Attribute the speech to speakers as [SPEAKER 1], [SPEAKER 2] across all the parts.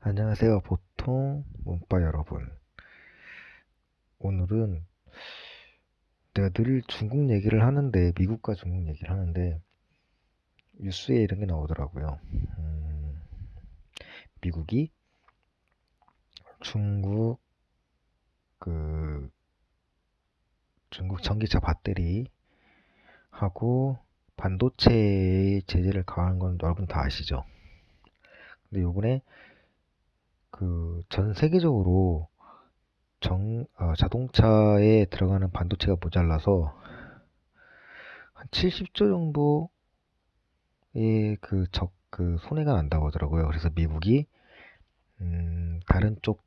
[SPEAKER 1] 안녕하세요. 보통 문과 여러분. 오늘은 내가 늘 중국 얘기를 하는데, 미국과 중국 얘기를 하는데, 뉴스에 이런 게 나오더라고요. 미국이 중국, 그, 중국 전기차 배터리 하고 반도체에 제재를 가한 건 여러분 다 아시죠? 근데 요번에 전 세계적으로 자동차에 들어가는 반도체가 모자라서 한 70조 정도 손해가 난다고 하더라고요. 그래서 미국이, 다른 쪽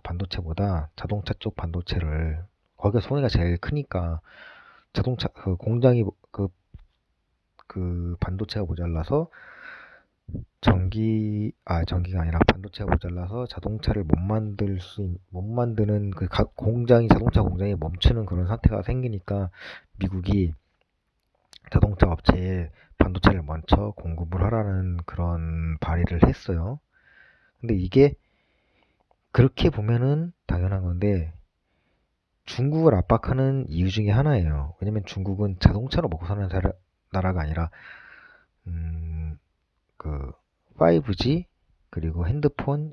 [SPEAKER 1] 반도체보다 자동차 쪽 반도체를, 거기가 손해가 제일 크니까, 자동차, 반도체가 모자라서, 전기가 아니라 반도체가 모자라서 자동차를 못 만드는 자동차 공장이 멈추는 그런 사태가 생기니까, 미국이 자동차 업체에 반도체를 먼저 공급을 하라는 그런 발의를 했어요. 근데 이게 그렇게 보면은 당연한 건데 중국을 압박하는 이유 중에 하나예요. 왜냐면 중국은 자동차로 먹고 사는 나라가 아니라 음, 그 5G 그리고 핸드폰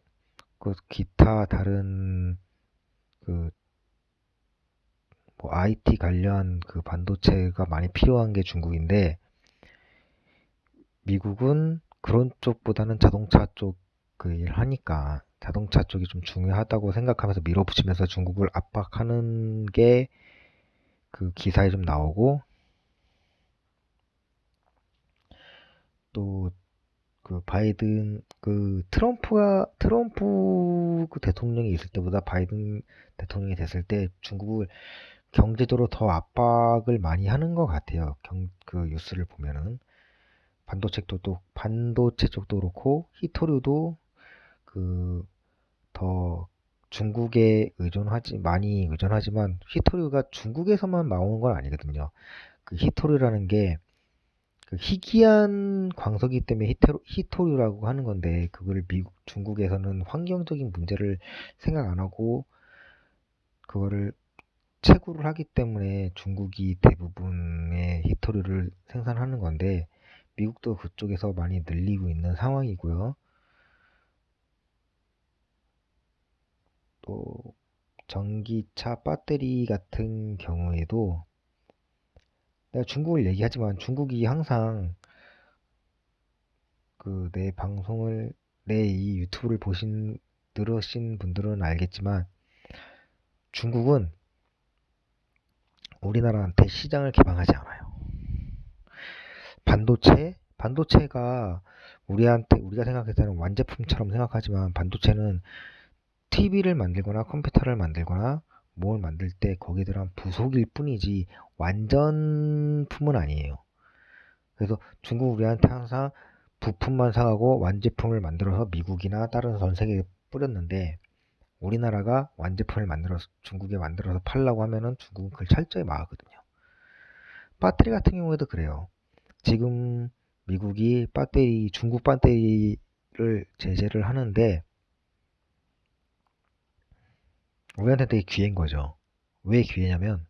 [SPEAKER 1] 기타 다른 그 IT 관련 반도체가 많이 필요한 게 중국인데 미국은 그런 쪽보다는 자동차 쪽 그 일 하니까 자동차 쪽이 좀 중요하다고 생각하면서 밀어붙이면서 중국을 압박하는 게 기사에 좀 나오고 또 바이든 트럼프 대통령이 있을 때보다 바이든 대통령이 됐을 때 중국을 경제적으로 더 압박을 많이 하는 것 같아요. 뉴스를 보면은 반도체 쪽도 그렇고 히토류도 그 더 중국에 많이 의존하지만 히토류가 중국에서만 나오는 건 아니거든요. 히토류라는 게 희귀한 광석이기 때문에 히토류라고 하는 건데 그걸 중국에서는 환경적인 문제를 생각 안 하고 그거를 채굴을 하기 때문에 중국이 대부분의 히토류를 생산하는 건데 미국도 그쪽에서 많이 늘리고 있는 상황이고요. 또 전기차 배터리 같은 경우에도 내가 중국을 얘기하지만 중국이 항상 내 이 유튜브를 들으신 분들은 알겠지만 중국은 우리나라한테 시장을 개방하지 않아요. 반도체가 우리가 생각할 때는 완제품처럼 생각하지만 반도체는 TV를 만들거나 컴퓨터를 만들거나 뭘 만들 때 거기에 들어간 부속일 뿐이지 완전품은 아니에요. 그래서 중국 우리한테 항상 부품만 사가고 완제품을 만들어서 미국이나 다른 전 세계에 뿌렸는데 우리나라가 완제품을 만들어서 중국에 만들어서 팔려고 하면은 중국은 그걸 철저히 막거든요. 배터리 같은 경우에도 그래요. 지금 미국이 중국 배터리를 제재를 하는데 우리한테 되게 기회인 거죠. 왜 기회냐면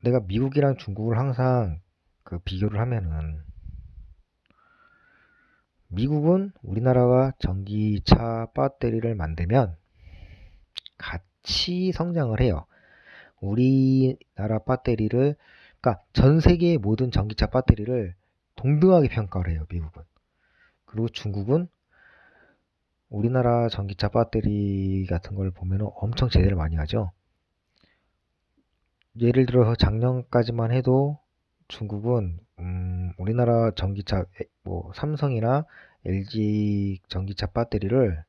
[SPEAKER 1] 내가 미국이랑 중국을 항상 비교를 하면은 미국은 우리나라가 전기차 배터리를 만들면 같이 성장을 해요. 우리나라 배터리를 그러니까 전 세계의 모든 전기차 배터리를 동등하게 평가를 해요, 미국은. 그리고 중국은 우리나라 전기차 배터리 같은 걸 보면 엄청 제대를 많이 하죠. 예를 들어서 작년까지만 해도 중국은 우리나라 전기차 삼성이나 LG 전기차 배터리를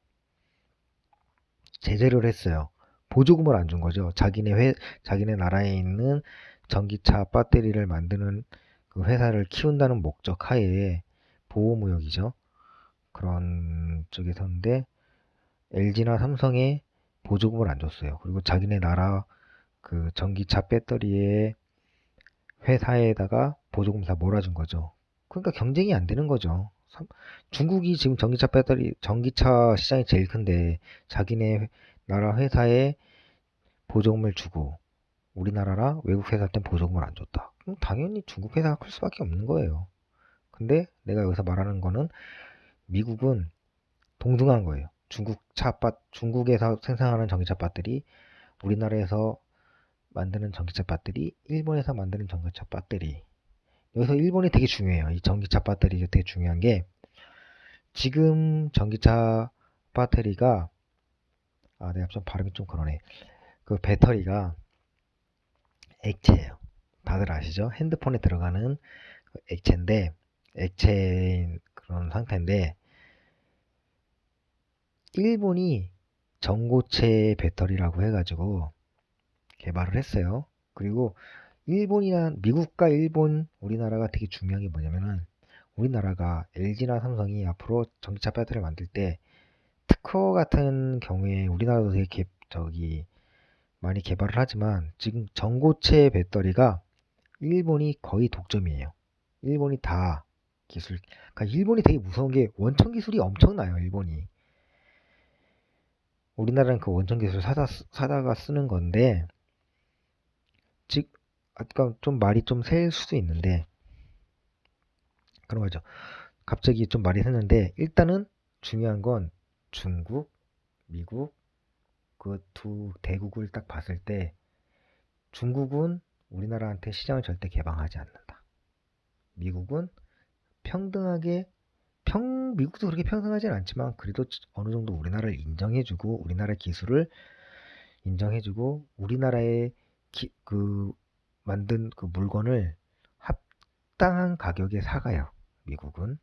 [SPEAKER 1] 제재를 했어요. 보조금을 안 준 거죠. 자기네 나라에 있는 전기차 배터리를 만드는 그 회사를 키운다는 목적 하에 보호무역이죠. 그런 쪽에서인데 LG나 삼성에 보조금을 안 줬어요. 그리고 자기네 나라 전기차 배터리의 회사에다가 보조금 다 몰아준 거죠. 그러니까 경쟁이 안 되는 거죠. 중국이 지금 전기차 시장이 제일 큰데 자기네 나라 회사에 보조금을 주고 우리나라라 외국 회사한테 보조금을 안 줬다. 그럼 당연히 중국 회사가 클 수밖에 없는 거예요. 근데 내가 여기서 말하는 거는 미국은 동등한 거예요. 중국에서 생산하는 전기차 배터리, 우리나라에서 만드는 전기차 배터리, 일본에서 만드는 전기차 배터리. 여기서 일본이 되게 중요해요. 이 전기차 배터리가 되게 중요한 게 지금 전기차 배터리가 내가 좀 발음이 좀 그러네. 그 배터리가 액체예요. 다들 아시죠? 핸드폰에 들어가는 액체인데 액체인 그런 상태인데 일본이 전고체 배터리라고 해가지고 개발을 했어요. 그리고 미국과 일본, 우리나라가 되게 중요한 게 뭐냐면은 우리나라가 LG나 삼성이 앞으로 전기차 배터리를 만들 때 특허 같은 경우에 우리나라도 되게 많이 개발을 하지만 지금 전고체 배터리가 일본이 거의 독점이에요. 일본이 다 그러니까 일본이 되게 무서운 게 원천 기술이 엄청나요, 일본이. 우리나라는 그 원천 기술 사다가 쓰는 건데, 아까 좀 말이 좀 셀 수도 있는데, 그런 거죠. 갑자기 좀 말이 샜는데, 일단은 중요한 건 중국, 미국, 그 두 대국을 딱 봤을 때, 중국은 우리나라한테 시장을 절대 개방하지 않는다. 미국은 평등하게 미국도 그렇게 평등하진 않지만 그래도 어느 정도 우리나라를 인정해주고 우리나라 기술을 인정해주고 우리나라의 만든 그 물건을 합당한 가격에 사가요. 미국은.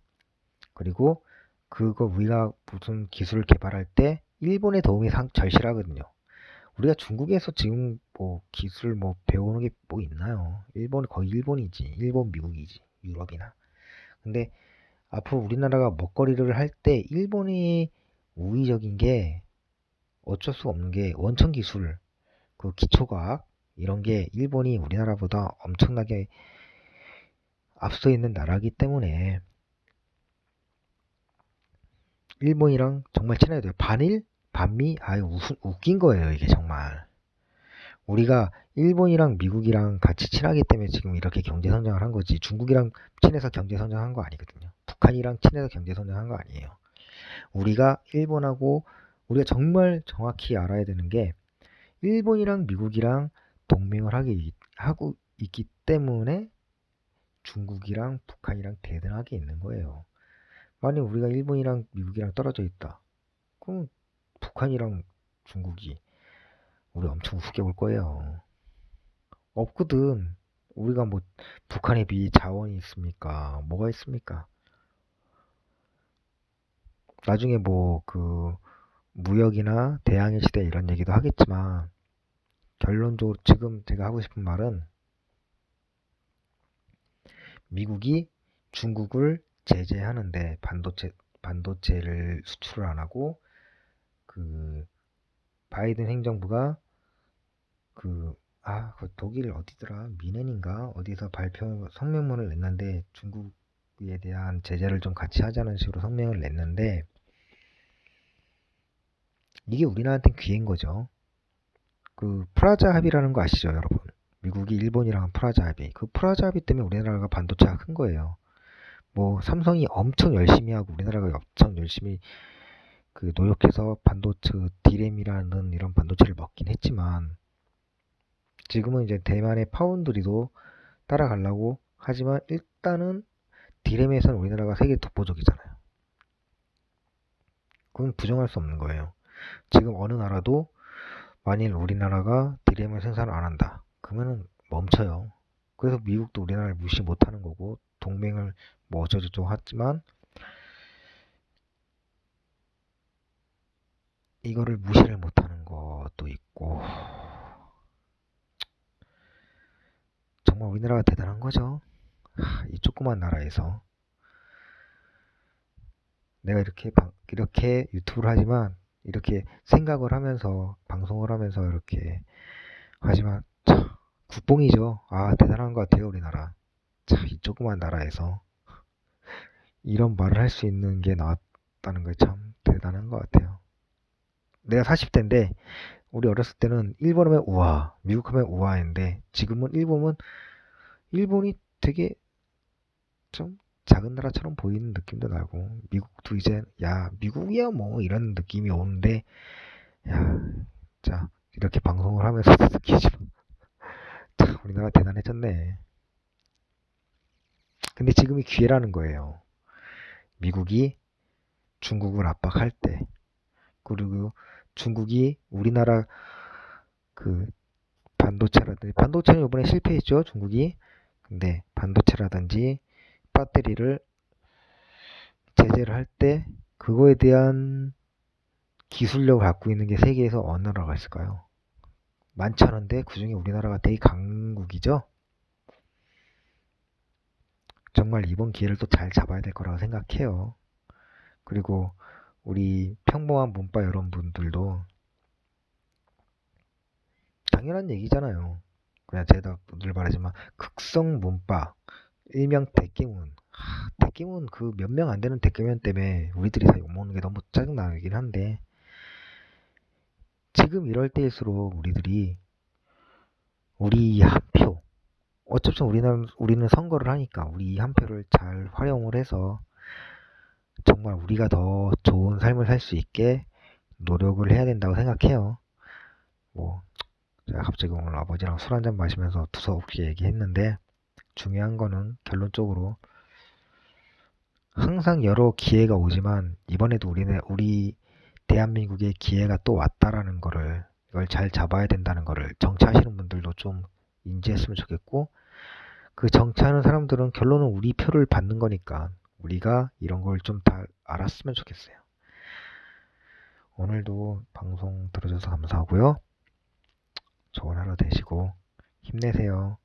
[SPEAKER 1] 그리고 우리가 무슨 기술을 개발할 때 일본의 도움이 절실하거든요. 우리가 중국에서 지금 뭐 기술 뭐 배우는 게 뭐 있나요? 거의 일본이지. 일본, 미국이지. 유럽이나. 근데 앞으로 우리나라가 먹거리를 할 때 일본이 우위적인 게 어쩔 수 없는 게 원천 기술, 그 기초과학 이런 게 일본이 우리나라보다 엄청나게 앞서 있는 나라이기 때문에 일본이랑 정말 친해야 돼요. 반일, 반미, 웃긴 거예요, 이게 정말. 우리가 일본이랑 미국이랑 같이 친하기 때문에 지금 이렇게 경제 성장을 한 거지. 중국이랑 친해서 경제 성장한 거 아니거든요. 북한이랑 친해서 경제 성장한 거 아니에요. 우리가 정말 정확히 알아야 되는 게 일본이랑 미국이랑 동맹을 하고 있기 때문에 중국이랑 북한이랑 대등하게 있는 거예요. 만약 우리가 일본이랑 미국이랑 떨어져 있다. 그럼 북한이랑 중국이 우리 엄청 우습게 볼 거예요. 없거든. 우리가 뭐 북한에 비해 자원이 있습니까? 뭐가 있습니까? 나중에 뭐 무역이나 대항해 시대 이런 얘기도 하겠지만 결론적으로 지금 제가 하고 싶은 말은 미국이 중국을 제재하는데 반도체를 수출을 안 하고 바이든 행정부가 독일 어디더라? 미넨인가? 어디서 성명문을 냈는데 중국에 대한 제재를 좀 같이 하자는 식으로 성명을 냈는데 이게 우리나라한테는 기회인 거죠. 프라자 합의라는 거 아시죠, 여러분? 미국이 일본이랑 프라자 합의. 프라자 합의 때문에 우리나라가 반도체가 큰 거예요. 뭐 삼성이 엄청 열심히 하고 우리나라가 엄청 열심히 노력해서 디램이라는 이런 반도체를 먹긴 했지만 지금은 이제 대만의 파운드리도 따라가려고 하지만 일단은 디램에서는 우리나라가 세계 독보적이잖아요. 그건 부정할 수 없는 거예요. 지금 어느 나라도 만일 우리나라가 디램을 생산을 안 한다. 그러면은 멈춰요. 그래서 미국도 우리나라를 무시 못하는 거고 동맹을 뭐 어쩌고저쩌고 하지만 이거를 무시를 못하는 것도 있고 정말 우리나라가 대단한 거죠. 이 조그만 나라에서 내가 이렇게 유튜브를 하지만 이렇게 생각을 하면서 방송을 하면서 이렇게 하지만 참 국뽕이죠. 대단한 것 같아요, 우리나라. 참, 이 조그만 나라에서 이런 말을 할 수 있는 게 나왔다는 게 참 대단한 것 같아요. 내가 40대인데 우리 어렸을 때는 일본 하면 우와, 미국 하면 우와인데 지금은 일본이 되게 좀 작은 나라처럼 보이는 느낌도 나고 미국도 이제 야 미국이야 뭐 이런 느낌이 오는데 야 자 이렇게 방송을 하면서 느끼지만 참 우리나라 대단해졌네. 근데 지금이 기회라는 거예요. 미국이 중국을 압박할 때 그리고 중국이 우리나라 그 반도체는 이번에 실패했죠 중국이. 근데 반도체라든지 배터리를 제재를 할 때 그거에 대한 기술력을 갖고 있는 게 세계에서 어느 나라가 있을까요? 많지 않은데 그중에 우리나라가 되게 강국이죠. 정말 이번 기회를 또 잘 잡아야 될 거라고 생각해요. 그리고 우리 평범한 문과 여러분들도 당연한 얘기잖아요. 그냥 제가 늘 말하지만 극성 문과 일명 대기문. 대기문 그 몇 명 안 되는 대기문 때문에 우리들이 다 욕먹는 게 너무 짜증나긴 한데 지금 이럴 때일수록 우리들이 우리 한 표, 어차피 우리는 선거를 하니까 우리 한 표를 잘 활용을 해서 정말 우리가 더 좋은 삶을 살 수 있게 노력을 해야 된다고 생각해요. 뭐 제가 갑자기 오늘 아버지랑 술 한잔 마시면서 두서없이 얘기했는데 중요한 거는 결론적으로 항상 여러 기회가 오지만 이번에도 우리 대한민국의 기회가 또 왔다라는 거를 이걸 잘 잡아야 된다는 거를 정치하시는 분들도 좀 인지했으면 좋겠고 그 정치하는 사람들은 결론은 우리 표를 받는 거니까 우리가 이런 걸 좀 다 알았으면 좋겠어요. 오늘도 방송 들어줘서 감사하고요. 좋은 하루 되시고 힘내세요.